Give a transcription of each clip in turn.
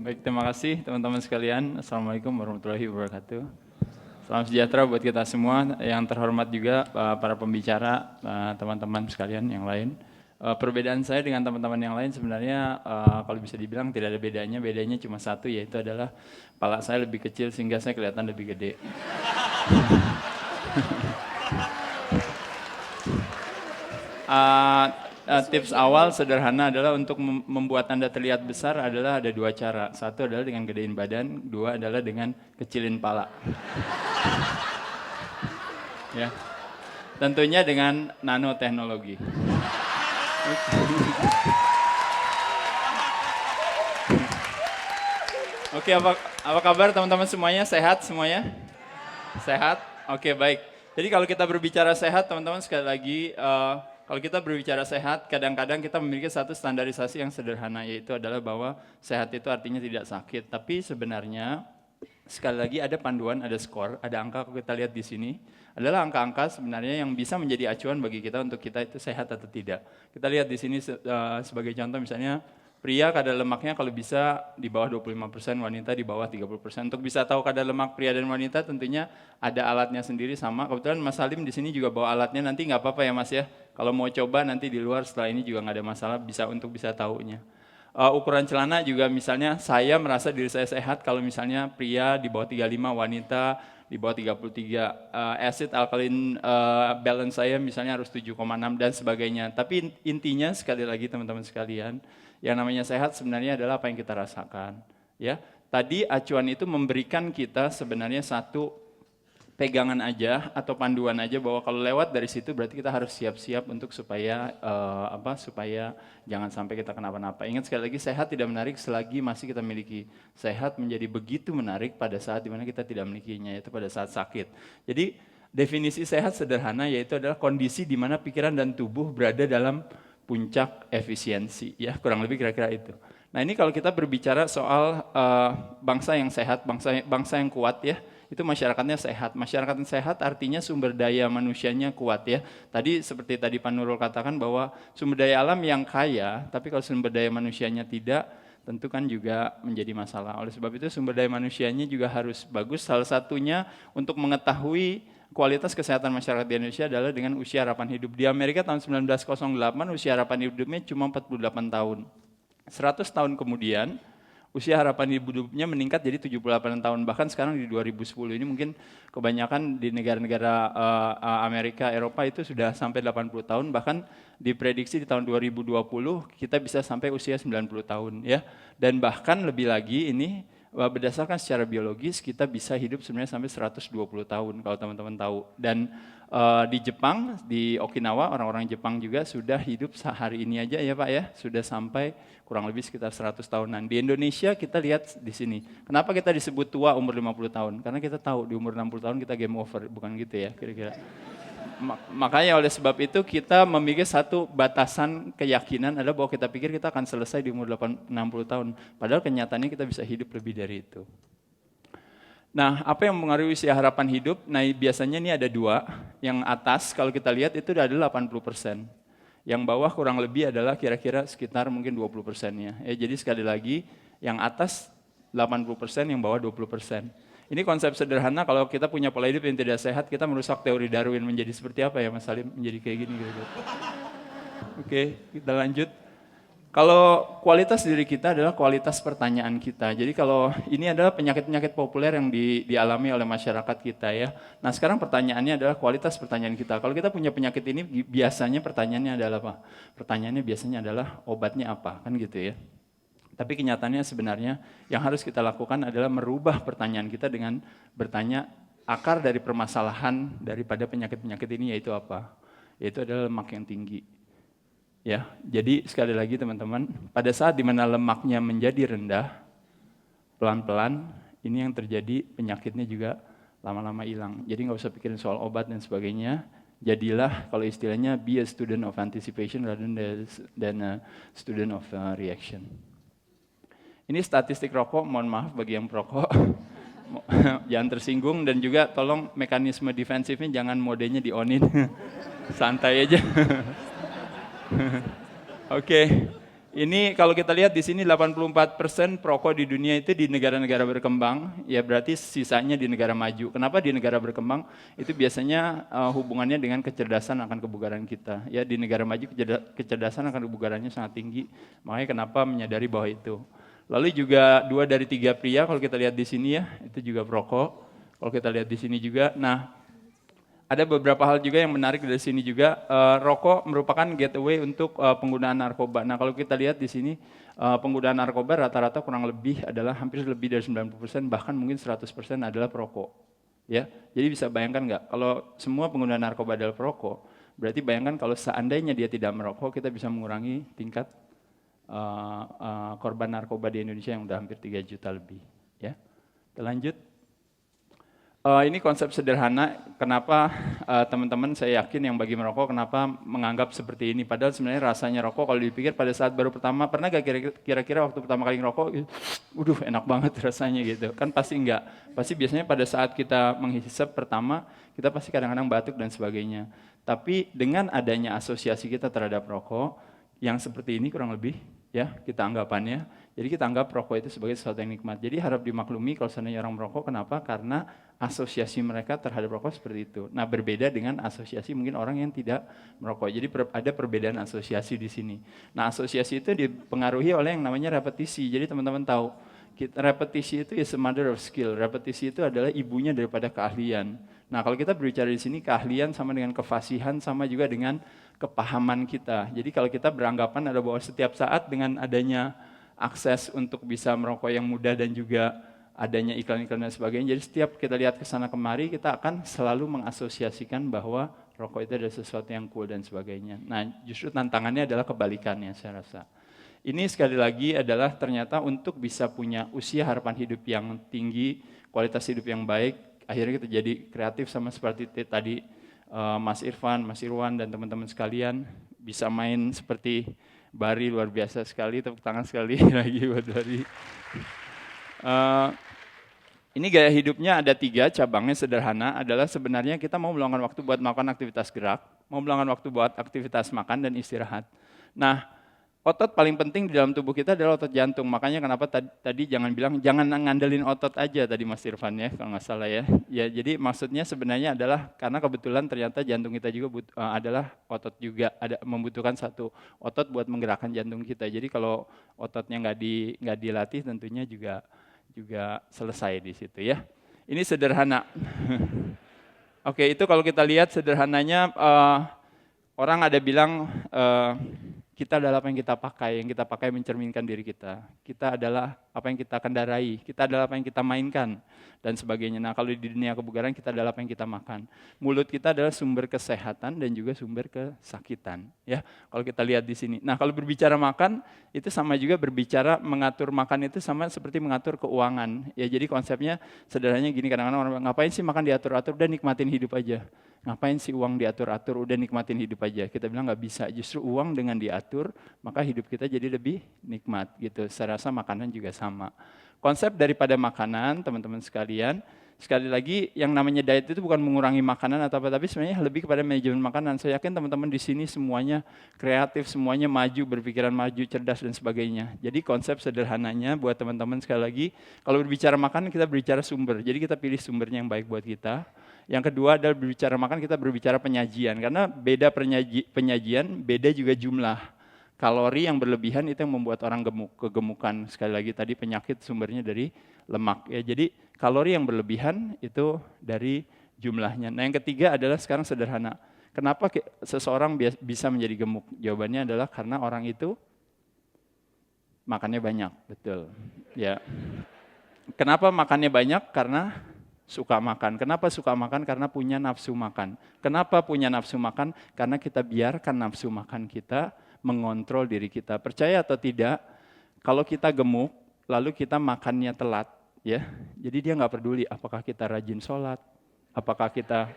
Baik, terima kasih teman-teman sekalian. Assalamualaikum warahmatullahi wabarakatuh. Salam sejahtera buat kita semua. Yang terhormat juga para pembicara, teman-teman sekalian yang lain. Perbedaan saya dengan teman-teman yang lain sebenarnya kalau bisa dibilang tidak ada bedanya. Bedanya cuma satu, yaitu adalah kepala saya lebih kecil sehingga saya kelihatan lebih gede. Tips awal sederhana adalah untuk membuat Anda terlihat besar adalah ada dua cara. Satu adalah dengan gedein badan, dua adalah dengan kecilin pala. Ya. Tentunya dengan nanoteknologi. Oke, apa kabar teman-teman semuanya? Sehat semuanya? Sehat? Oke, baik. Jadi kalau kita berbicara sehat, teman-teman sekali lagi, kalau kita berbicara sehat, kadang-kadang kita memiliki satu standarisasi yang sederhana, yaitu adalah bahwa sehat itu artinya tidak sakit. Tapi sebenarnya, sekali lagi ada panduan, ada skor, ada angka, kalau kita lihat di sini, adalah angka-angka sebenarnya yang bisa menjadi acuan bagi kita untuk kita itu sehat atau tidak. Kita lihat di sini sebagai contoh misalnya, pria kadar lemaknya kalau bisa di bawah 25%, wanita di bawah 30%. Untuk bisa tahu kadar lemak pria dan wanita tentunya ada alatnya sendiri sama. Kebetulan Mas Salim di sini juga bawa alatnya, nanti nggak apa-apa ya Mas ya. Kalau mau coba nanti di luar setelah ini juga nggak ada masalah, bisa tahunya. Ukuran celana juga misalnya saya merasa diri saya sehat kalau misalnya pria di bawah 35, wanita di bawah 33. Acid alkaline balance saya misalnya harus 7,6 dan sebagainya. Tapi intinya sekali lagi teman-teman sekalian, yang namanya sehat sebenarnya adalah apa yang kita rasakan. Ya, tadi acuan itu memberikan kita sebenarnya satu pegangan aja atau panduan aja bahwa kalau lewat dari situ berarti kita harus siap-siap untuk supaya supaya jangan sampai kita kenapa-napa. Ingat sekali lagi, sehat tidak menarik selagi masih kita miliki. Sehat menjadi begitu menarik pada saat dimana kita tidak milikinya, yaitu pada saat sakit. Jadi definisi sehat sederhana yaitu adalah kondisi di mana pikiran dan tubuh berada dalam puncak efisiensi, ya kurang lebih kira-kira itu. Nah ini kalau kita berbicara soal bangsa yang sehat, bangsa yang kuat ya, itu masyarakatnya sehat. Masyarakat yang sehat artinya sumber daya manusianya kuat ya. Tadi seperti tadi Pak Nurul katakan bahwa sumber daya alam yang kaya, tapi kalau sumber daya manusianya tidak, tentu kan juga menjadi masalah. Oleh sebab itu sumber daya manusianya juga harus bagus. Salah satunya untuk mengetahui kualitas kesehatan masyarakat di Indonesia adalah dengan usia harapan hidup. Di Amerika tahun 1908 usia harapan hidupnya cuma 48 tahun. 100 tahun kemudian usia harapan hidupnya meningkat jadi 78 tahun. Bahkan sekarang di 2010 ini mungkin kebanyakan di negara-negara Amerika, Eropa itu sudah sampai 80 tahun. Bahkan diprediksi di tahun 2020 kita bisa sampai usia 90 tahun ya. Dan bahkan lebih lagi ini berdasarkan secara biologis kita bisa hidup sebenarnya sampai 120 tahun kalau teman-teman tahu. Dan di Jepang, di Okinawa, orang-orang Jepang juga sudah hidup hari ini aja ya Pak ya, sudah sampai kurang lebih sekitar 100 tahunan. Di Indonesia kita lihat di sini, kenapa kita disebut tua umur 50 tahun? Karena kita tahu di umur 60 tahun kita game over, bukan gitu ya kira-kira. Makanya oleh sebab itu kita memiliki satu batasan keyakinan adalah bahwa kita pikir kita akan selesai di umur 60 tahun. Padahal kenyataannya kita bisa hidup lebih dari itu. Nah, apa yang mempengaruhi usia harapan hidup? Nah, biasanya ini ada dua. Yang atas kalau kita lihat itu adalah 80%. Yang bawah kurang lebih adalah kira-kira sekitar mungkin 20%-nya. Jadi sekali lagi, yang atas 80%, yang bawah 20%. Ini konsep sederhana, kalau kita punya pola hidup yang tidak sehat, kita merusak teori Darwin menjadi seperti apa ya Mas Salim? Menjadi kayak gini gitu. Oke, kita lanjut. Kalau kualitas diri kita adalah kualitas pertanyaan kita. Jadi kalau ini adalah penyakit-penyakit populer yang dialami oleh masyarakat kita ya. Nah sekarang pertanyaannya adalah kualitas pertanyaan kita. Kalau kita punya penyakit ini biasanya pertanyaannya adalah apa? Pertanyaannya biasanya adalah obatnya apa? Kan gitu ya. Tapi kenyataannya sebenarnya yang harus kita lakukan adalah merubah pertanyaan kita dengan bertanya akar dari permasalahan daripada penyakit-penyakit ini yaitu apa? Yaitu adalah lemak yang tinggi. Ya, jadi sekali lagi teman-teman, pada saat dimana lemaknya menjadi rendah, pelan-pelan ini yang terjadi penyakitnya juga lama-lama hilang. Jadi nggak usah pikirin soal obat dan sebagainya. Jadilah kalau istilahnya be a student of anticipation rather than a student of reaction. Ini statistik rokok, mohon maaf bagi yang perokok, jangan tersinggung dan juga tolong mekanisme defensifnya jangan modenya di-on-in, santai aja. Oke, Ini kalau kita lihat di sini 84% perokok di dunia itu di negara-negara berkembang, ya berarti sisanya di negara maju. Kenapa di negara berkembang? Itu biasanya hubungannya dengan kecerdasan akan kebugaran kita. Ya di negara maju kecerdasan akan kebugarannya sangat tinggi. Makanya kenapa menyadari bahwa itu. Lalu juga 2 dari 3 pria kalau kita lihat di sini ya, itu juga perokok. Kalau kita lihat di sini juga, nah ada beberapa hal juga yang menarik dari sini juga. Rokok merupakan gateway untuk penggunaan narkoba. Nah kalau kita lihat di sini penggunaan narkoba rata-rata kurang lebih adalah hampir lebih dari 90%, bahkan mungkin 100% adalah perokok. Ya, jadi bisa bayangkan nggak kalau semua pengguna narkoba adalah perokok, berarti bayangkan kalau seandainya dia tidak merokok, kita bisa mengurangi tingkat korban narkoba di Indonesia yang udah hampir 3 juta lebih. Ya, kita lanjut. Ini konsep sederhana, kenapa teman-teman saya yakin yang bagi merokok, kenapa menganggap seperti ini. Padahal sebenarnya rasanya rokok kalau dipikir pada saat baru pertama, pernah gak kira-kira waktu pertama kali ngerokok, enak banget rasanya gitu. Kan pasti enggak, pasti biasanya pada saat kita menghisap pertama, kita pasti kadang-kadang batuk dan sebagainya. Tapi dengan adanya asosiasi kita terhadap rokok, yang seperti ini kurang lebih, ya kita anggapannya, jadi kita anggap rokok itu sebagai sesuatu yang nikmat. Jadi harap dimaklumi kalau seandainya orang merokok, kenapa? Karena asosiasi mereka terhadap rokok seperti itu. Nah berbeda dengan asosiasi mungkin orang yang tidak merokok. Jadi ada perbedaan asosiasi di sini. Nah asosiasi itu dipengaruhi oleh yang namanya repetisi. Jadi teman-teman tahu, repetisi itu is a mother of skill. Repetisi itu adalah ibunya daripada keahlian. Nah kalau kita berbicara di sini, keahlian sama dengan kefasihan, sama juga dengan kepahaman kita. Jadi kalau kita beranggapan ada bahwa setiap saat dengan adanya akses untuk bisa merokok yang mudah dan juga adanya iklan-iklan dan sebagainya, jadi setiap kita lihat ke sana kemari, kita akan selalu mengasosiasikan bahwa rokok itu adalah sesuatu yang cool dan sebagainya. Nah justru tantangannya adalah kebalikannya saya rasa. Ini sekali lagi adalah ternyata untuk bisa punya usia harapan hidup yang tinggi, kualitas hidup yang baik, akhirnya kita jadi kreatif sama seperti tadi Mas Irfan, Mas Irwan dan teman-teman sekalian, bisa main seperti Bari, luar biasa sekali, tepuk tangan sekali lagi buat Bari. Ini gaya hidupnya ada 3, cabangnya sederhana, adalah sebenarnya kita mau meluangkan waktu buat melakukan aktivitas gerak, mau meluangkan waktu buat aktivitas makan dan istirahat. Nah, otot paling penting di dalam tubuh kita adalah otot jantung. Makanya kenapa tadi jangan bilang, jangan ngandelin otot aja tadi Mas Irfan ya, kalau nggak salah ya. Ya jadi maksudnya sebenarnya adalah karena kebetulan ternyata jantung kita juga adalah otot juga, membutuhkan satu otot buat menggerakkan jantung kita. Jadi kalau ototnya nggak dilatih tentunya juga selesai di situ ya. Ini sederhana. Oke, itu kalau kita lihat sederhananya, orang ada bilang kita adalah apa yang kita pakai mencerminkan diri kita. Kita adalah apa yang kita kendarai, kita adalah apa yang kita mainkan, dan sebagainya. Nah kalau di dunia kebugaran kita adalah apa yang kita makan. Mulut kita adalah sumber kesehatan dan juga sumber kesakitan. Ya, kalau kita lihat di sini. Nah kalau berbicara makan, itu sama juga berbicara mengatur makan itu sama seperti mengatur keuangan. Ya jadi konsepnya sederhananya gini, kadang-kadang orang ngapain sih makan diatur-atur, udah nikmatin hidup aja. Ngapain sih uang diatur-atur, udah nikmatin hidup aja. Kita bilang nggak bisa, justru uang dengan diatur, maka hidup kita jadi lebih nikmat gitu. Saya rasa makanan juga sama. Konsep daripada makanan, teman-teman sekalian, sekali lagi yang namanya diet itu bukan mengurangi makanan atau apa, tapi sebenarnya lebih kepada manajemen makanan. Saya yakin teman-teman di sini semuanya kreatif, semuanya maju, berpikiran maju, cerdas dan sebagainya. Jadi konsep sederhananya buat teman-teman sekali lagi, kalau berbicara makanan kita berbicara sumber. Jadi kita pilih sumbernya yang baik buat kita. Yang kedua adalah berbicara makan, kita berbicara penyajian. Karena beda penyajian, beda juga jumlah. Kalori yang berlebihan itu yang membuat orang kegemukan. Sekali lagi tadi penyakit sumbernya dari lemak. Ya, jadi kalori yang berlebihan itu dari jumlahnya. Nah yang ketiga adalah sekarang sederhana. Kenapa seseorang bisa menjadi gemuk? Jawabannya adalah karena orang itu makannya banyak. Betul. Ya. Kenapa makannya banyak? Karena suka makan. Kenapa suka makan? Karena punya nafsu makan. Kenapa punya nafsu makan? Karena kita biarkan nafsu makan kita mengontrol diri kita. Percaya atau tidak, kalau kita gemuk, lalu kita makannya telat, ya. Jadi dia nggak peduli apakah kita rajin sholat, apakah kita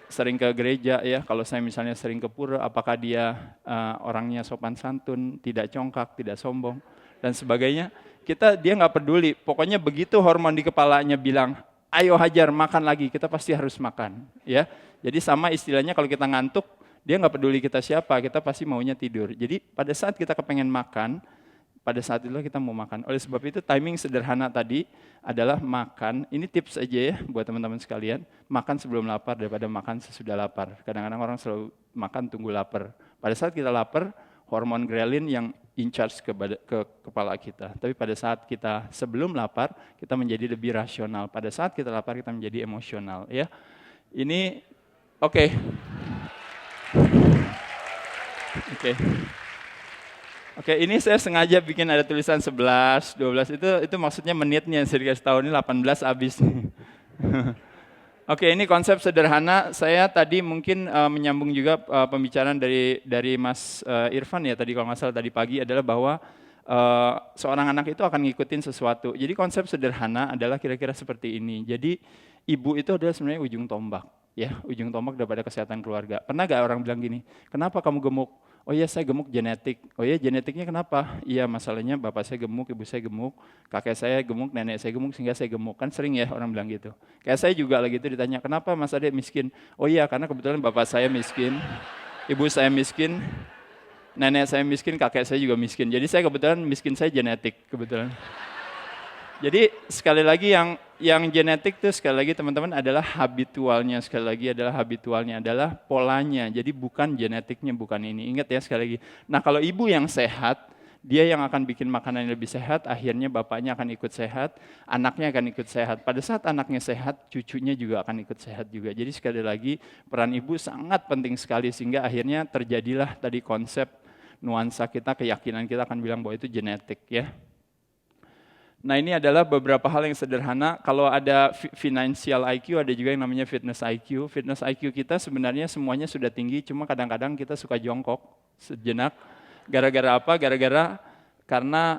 sering ke gereja, ya. Kalau saya misalnya sering ke pura, apakah dia orangnya sopan santun, tidak congkak, tidak sombong, dan sebagainya. Dia nggak peduli, pokoknya begitu hormon di kepalanya bilang, ayo hajar, makan lagi, kita pasti harus makan. Ya. Jadi sama istilahnya kalau kita ngantuk, Dia nggak peduli kita siapa, kita pasti maunya tidur. Jadi pada saat kita kepengen makan, pada saat itulah kita mau makan. Oleh sebab itu timing sederhana tadi adalah makan. Ini tips aja ya buat teman-teman sekalian. Makan sebelum lapar daripada makan sesudah lapar. Kadang-kadang orang selalu makan tunggu lapar. Pada saat kita lapar, hormon ghrelin yang in charge ke kepala kita. Tapi pada saat kita sebelum lapar, kita menjadi lebih rasional. Pada saat kita lapar, kita menjadi emosional. Ya, ini oke. Oke, ini saya sengaja bikin ada tulisan 11, 12, itu maksudnya menitnya, saya dikasih tahu ini 18 habis. Oke, ini konsep sederhana. Saya tadi mungkin menyambung juga pembicaraan dari Mas Irfan ya tadi kalau nggak salah tadi pagi adalah bahwa seorang anak itu akan ngikutin sesuatu. Jadi konsep sederhana adalah kira-kira seperti ini. Jadi ibu itu adalah sebenarnya ujung tombak, ya ujung tombak daripada kesehatan keluarga. Pernah gak orang bilang gini, kenapa kamu gemuk? Oh iya saya gemuk genetik. Oh iya genetiknya kenapa? Iya masalahnya bapak saya gemuk, ibu saya gemuk, kakek saya gemuk, nenek saya gemuk sehingga saya gemuk. Kan sering ya orang bilang gitu. Kayak saya juga lagi itu ditanya, kenapa Mas Ade miskin? Oh iya karena kebetulan bapak saya miskin, ibu saya miskin, nenek saya miskin, kakek saya juga miskin. Jadi saya kebetulan miskin saya genetik kebetulan. Jadi sekali lagi yang genetik tuh sekali lagi teman-teman adalah habitualnya, sekali lagi adalah habitualnya, adalah polanya. Jadi bukan genetiknya, bukan ini. Ingat ya sekali lagi. Nah kalau ibu yang sehat, dia yang akan bikin makanan yang lebih sehat, akhirnya bapaknya akan ikut sehat, anaknya akan ikut sehat. Pada saat anaknya sehat, cucunya juga akan ikut sehat juga. Jadi sekali lagi peran ibu sangat penting sekali sehingga akhirnya terjadilah tadi konsep nuansa kita, keyakinan kita akan bilang bahwa itu genetik ya. Nah ini adalah beberapa hal yang sederhana. Kalau ada financial IQ, ada juga yang namanya fitness IQ. Fitness IQ kita sebenarnya semuanya sudah tinggi, cuma kadang-kadang kita suka jongkok sejenak. Gara-gara apa? Gara-gara karena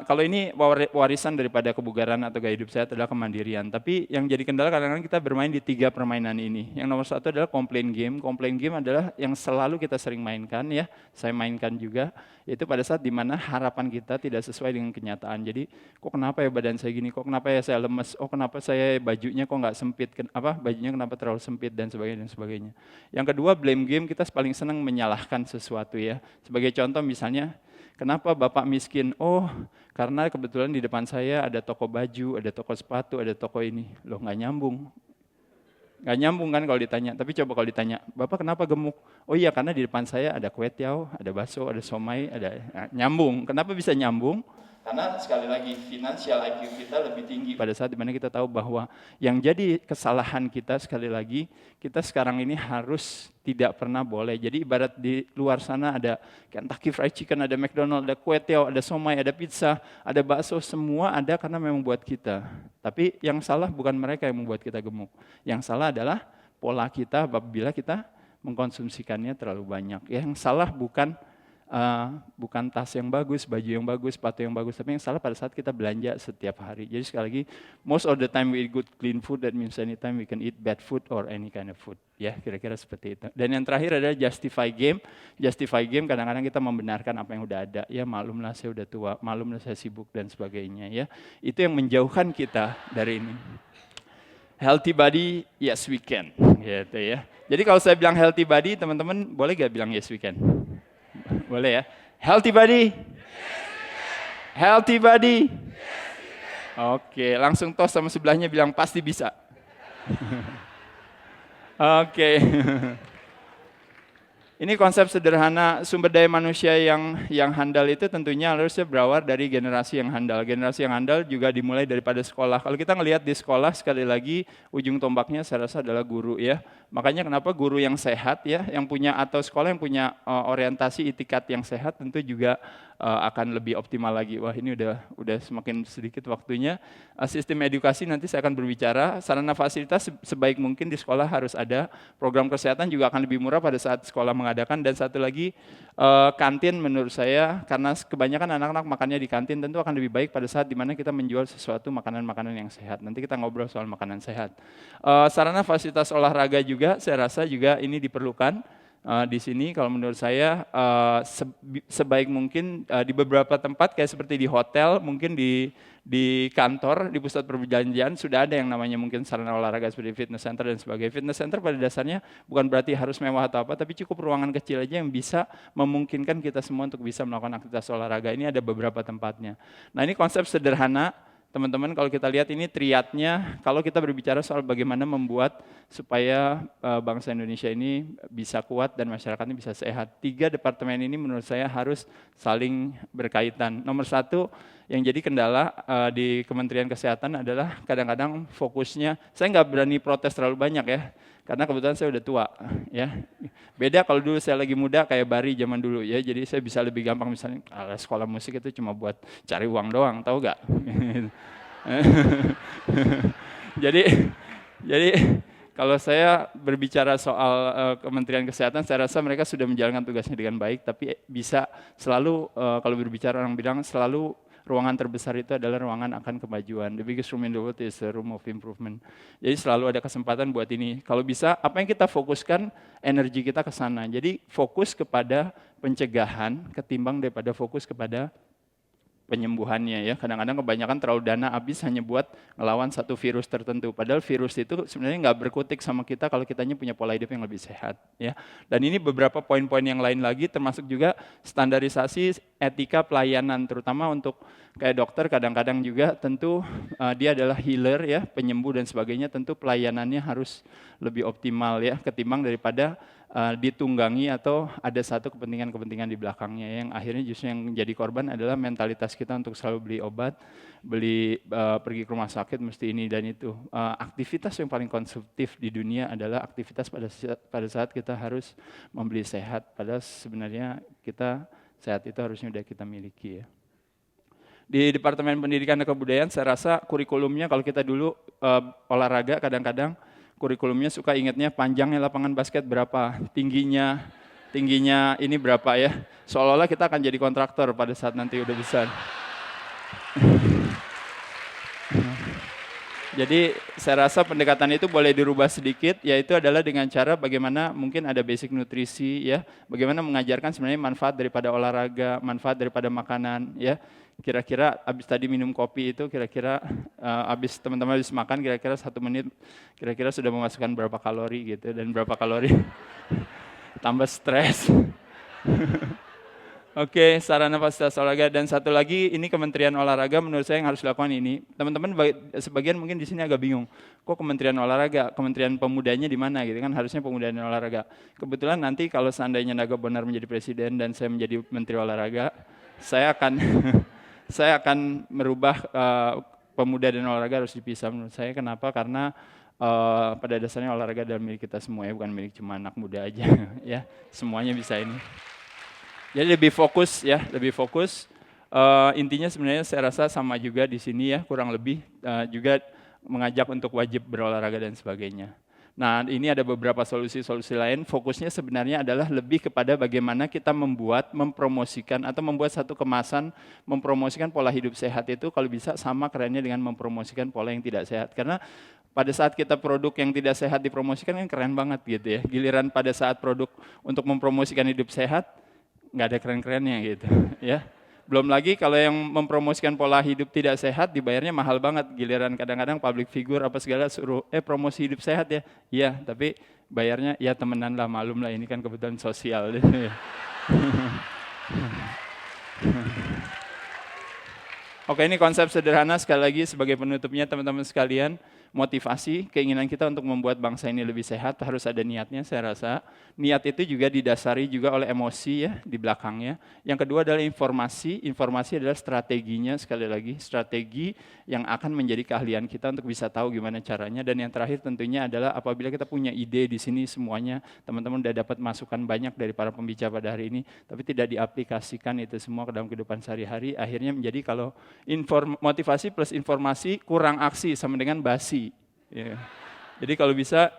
kalau ini warisan daripada kebugaran atau gaya hidup sehat adalah kemandirian. Tapi yang jadi kendala kadang-kadang kita bermain di 3 permainan ini. Yang nomor 1 adalah complaint game. Complaint game adalah yang selalu kita sering mainkan ya. Saya mainkan juga. Itu pada saat dimana harapan kita tidak sesuai dengan kenyataan. Jadi kok kenapa ya badan saya gini? Kok kenapa ya saya lemes? Oh kenapa saya bajunya kok nggak sempit? Bajunya kenapa terlalu sempit dan sebagainya dan sebagainya. Yang kedua blame game, kita paling senang menyalahkan sesuatu ya. Sebagai contoh misalnya, kenapa Bapak miskin? Oh, karena kebetulan di depan saya ada toko baju, ada toko sepatu, ada toko ini. Loh, nggak nyambung. Nggak nyambung kan kalau ditanya. Tapi coba kalau ditanya, Bapak kenapa gemuk? Oh iya, karena di depan saya ada kue tiaw, ada bakso, ada somai, ada nyambung. Kenapa bisa nyambung? Karena sekali lagi financial IQ kita lebih tinggi pada saat dimana kita tahu bahwa yang jadi kesalahan kita sekali lagi, kita sekarang ini harus tidak pernah boleh. Jadi ibarat di luar sana ada Kentucky Fried Chicken, ada McDonald, ada kue tiaw, ada somai, ada pizza, ada bakso, semua ada karena memang buat kita. Tapi yang salah bukan mereka yang membuat kita gemuk. Yang salah adalah pola kita apabila kita mengkonsumsikannya terlalu banyak. Yang salah bukan tas yang bagus, baju yang bagus, sepatu yang bagus, tapi yang salah pada saat kita belanja setiap hari. Jadi sekali lagi, most of the time we eat good clean food, that means anytime we can eat bad food or any kind of food. Ya, kira-kira seperti itu. Dan yang terakhir adalah justify game. Justify game kadang-kadang kita membenarkan apa yang udah ada. Ya, maklumlah saya udah tua, maklumlah saya sibuk dan sebagainya. Ya, itu yang menjauhkan kita dari ini. Healthy body, yes we can. Gitu ya. Jadi kalau saya bilang healthy body, teman-teman boleh gak bilang yes we can? Boleh ya? Healthy body? Healthy body? Oke, langsung tos sama sebelahnya bilang pasti bisa. Oke. Ini konsep sederhana sumber daya manusia yang handal itu tentunya harusnya berawal dari generasi yang handal. Generasi yang handal juga dimulai daripada sekolah. Kalau kita ngelihat di sekolah sekali lagi ujung tombaknya saya rasa adalah guru ya. Makanya kenapa guru yang sehat ya, yang punya atau sekolah yang punya orientasi itikat yang sehat tentu juga akan lebih optimal lagi. Wah ini udah semakin sedikit waktunya. Sistem edukasi nanti saya akan berbicara. Sarana fasilitas sebaik mungkin di sekolah harus ada. Program kesehatan juga akan lebih murah pada saat sekolah mengadakan. Dan satu lagi kantin menurut saya karena kebanyakan anak-anak makannya di kantin tentu akan lebih baik pada saat dimana kita menjual sesuatu makanan-makanan yang sehat. Nanti kita ngobrol soal makanan sehat. Sarana fasilitas olahraga juga saya rasa juga ini diperlukan. di sini kalau menurut saya sebaik mungkin di beberapa tempat kayak seperti di hotel, mungkin di kantor, di pusat perbelanjaan sudah ada yang namanya mungkin sarana olahraga seperti fitness center dan sebagainya. Fitness center pada dasarnya bukan berarti harus mewah atau apa, tapi cukup ruangan kecil aja yang bisa memungkinkan kita semua untuk bisa melakukan aktivitas olahraga. Ini ada beberapa tempatnya. Nah, ini konsep sederhana. Teman-teman, kalau kita lihat ini triadnya, kalau kita berbicara soal bagaimana membuat supaya bangsa Indonesia ini bisa kuat dan masyarakatnya bisa sehat. 3 departemen ini menurut saya harus saling berkaitan. Nomor 1, yang jadi kendala di Kementerian Kesehatan adalah kadang-kadang fokusnya, saya nggak berani protes terlalu banyak ya, karena kebetulan saya udah tua. Ya. Beda kalau dulu saya lagi muda kayak Bari zaman dulu ya, jadi saya bisa lebih gampang misalnya sekolah musik itu cuma buat cari uang doang, tahu nggak? jadi kalau saya berbicara soal Kementerian Kesehatan, saya rasa mereka sudah menjalankan tugasnya dengan baik, tapi bisa selalu kalau berbicara orang bilang selalu ruangan terbesar itu adalah ruangan akan kemajuan. The biggest room in the world is a room of improvement. Jadi selalu ada kesempatan buat ini. Kalau bisa, apa yang kita fokuskan, energi kita ke sana. Jadi fokus kepada pencegahan ketimbang daripada fokus kepada penyembuhannya ya. Kadang-kadang kebanyakan terlalu dana habis hanya buat ngelawan satu virus tertentu. Padahal virus itu sebenarnya nggak berkutik sama kita kalau kitanya punya pola hidup yang lebih sehat ya. Dan ini beberapa poin-poin yang lain lagi, termasuk juga standarisasi etika pelayanan, terutama untuk kayak dokter kadang-kadang juga tentu dia adalah healer ya, penyembuh dan sebagainya, tentu pelayanannya harus lebih optimal ya ketimbang daripada ditunggangi atau ada satu kepentingan-kepentingan di belakangnya yang akhirnya justru yang jadi korban adalah mentalitas kita untuk selalu beli obat, pergi ke rumah sakit mesti ini dan itu. Aktivitas yang paling konsumtif di dunia adalah aktivitas pada saat kita harus membeli sehat, padahal sebenarnya kita sehat itu harusnya udah kita miliki ya. Di Departemen Pendidikan dan Kebudayaan saya rasa kurikulumnya kalau kita dulu olahraga kadang-kadang kurikulumnya suka ingatnya panjangnya lapangan basket berapa, tingginya ini berapa ya. Seolah-olah kita akan jadi kontraktor pada saat nanti udah besar. Jadi saya rasa pendekatan itu boleh dirubah sedikit, yaitu adalah dengan cara bagaimana mungkin ada basic nutrisi ya, bagaimana mengajarkan sebenarnya manfaat daripada olahraga, manfaat daripada makanan ya. Kira-kira habis tadi minum kopi itu kira-kira habis teman-teman habis makan kira-kira 1 menit kira-kira sudah memasukkan berapa kalori gitu, dan berapa kalori tambah stres. Oke, sarana fasilitas olahraga. Dan satu lagi, ini Kementerian Olahraga menurut saya yang harus dilakukan ini. Teman-teman sebagian mungkin di sini agak bingung, kok Kementerian Olahraga, Kementerian Pemudanya di mana gitu kan, harusnya Pemuda dan Olahraga. Kebetulan nanti kalau seandainya Naga Bonar menjadi presiden dan saya menjadi Menteri Olahraga, saya akan merubah pemuda dan olahraga harus dipisah menurut saya. Kenapa? Karena pada dasarnya olahraga adalah milik kita semua ya, bukan milik cuma anak muda aja ya. Semuanya bisa ini. Jadi lebih fokus ya, lebih fokus. Intinya sebenarnya saya rasa sama juga di sini ya, kurang lebih juga mengajak untuk wajib berolahraga dan sebagainya. Nah, ini ada beberapa solusi-solusi lain. Fokusnya sebenarnya adalah lebih kepada bagaimana kita mempromosikan atau membuat satu kemasan, mempromosikan pola hidup sehat itu kalau bisa sama kerennya dengan mempromosikan pola yang tidak sehat. Karena pada saat kita produk yang tidak sehat dipromosikan kan keren banget gitu ya. Giliran pada saat produk untuk mempromosikan hidup sehat, nggak ada keren-kerennya gitu ya. Belum lagi kalau yang mempromosikan pola hidup tidak sehat dibayarnya mahal banget. Giliran kadang-kadang public figure apa segala suruh promosi hidup sehat ya. Iya, tapi bayarnya ya temenan lah, malum lah, ini kan kebutuhan sosial. Oke, ini konsep sederhana sekali lagi sebagai penutupnya teman-teman sekalian. Motivasi, keinginan kita untuk membuat bangsa ini lebih sehat harus ada niatnya, saya rasa. Niat itu juga didasari juga oleh emosi ya di belakangnya. Yang kedua adalah informasi adalah strateginya, sekali lagi strategi yang akan menjadi keahlian kita untuk bisa tahu gimana caranya. Dan yang terakhir tentunya adalah apabila kita punya ide di sini semuanya, teman-teman udah dapat masukan banyak dari para pembicara pada hari ini, tapi tidak diaplikasikan itu semua ke dalam kehidupan sehari-hari, akhirnya menjadi kalau motivasi plus informasi kurang aksi sama dengan basi. Ya. Jadi kalau bisa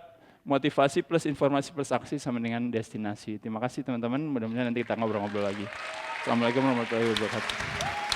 motivasi plus informasi plus aksi sama dengan destinasi. Terima kasih teman-teman, mudah-mudahan nanti kita ngobrol-ngobrol lagi. Assalamualaikum warahmatullahi wabarakatuh.